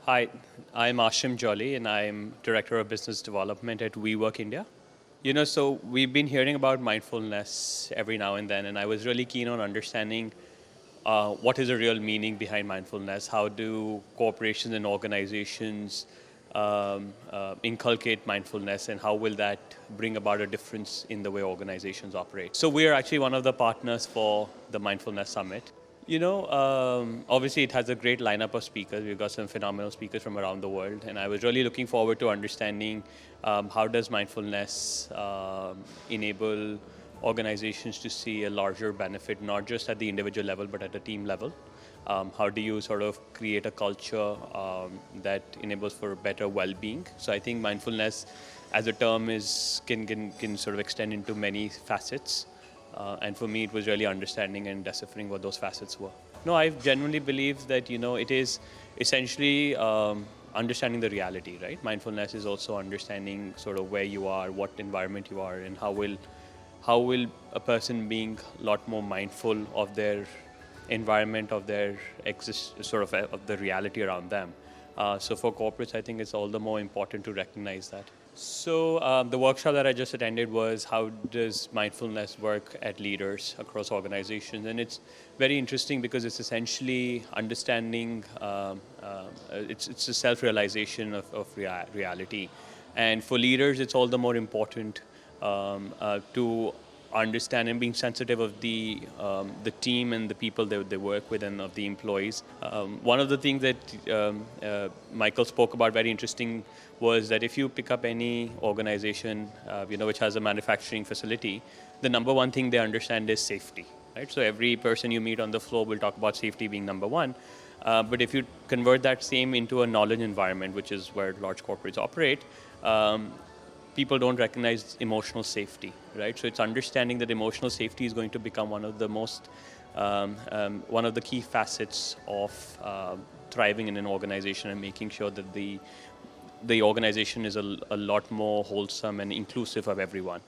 Hi, I'm Ashim Jolly, and I'm Director of Business Development at WeWork India. So we've been hearing about mindfulness every now and then, and I was really keen on understanding what is the real meaning behind mindfulness. How do corporations and organizations inculcate mindfulness, and how will that bring about a difference in the way organizations operate? So we are actually one of the partners for the Mindfulness Summit. Obviously, it has a great lineup of speakers. We've got some phenomenal speakers from around the world, and I was really looking forward to understanding how does mindfulness enable organizations to see a larger benefit, not just at the individual level, but at the team level. How do you sort of create a culture that enables for better well-being? So I think mindfulness, as a term, can sort of extend into many facets. And for me, it was really understanding and deciphering what those facets were. No, I genuinely believe that, it is essentially understanding the reality, right? Mindfulness is also understanding sort of where you are, what environment you are, and how will a person being a lot more mindful of their environment, of their of the reality around them. So for corporates, I think it's all the more important to recognize that. So the workshop that I just attended was how does mindfulness work at leaders across organizations, and it's very interesting because it's essentially understanding. It's a self-realization of reality, and for leaders, it's all the more important to understand and being sensitive of the team and the people that they work with and of the employees. One of the things that Michael spoke about very interesting was that if you pick up any organization which has a manufacturing facility, the number one thing they understand is safety, right? So every person you meet on the floor will talk about safety being number one. But if you convert that same into a knowledge environment, which is where large corporates operate, people don't recognize emotional safety, right? So it's understanding that emotional safety is going to become one of the one of the key facets of thriving in an organization and making sure that the organization is a lot more wholesome and inclusive of everyone.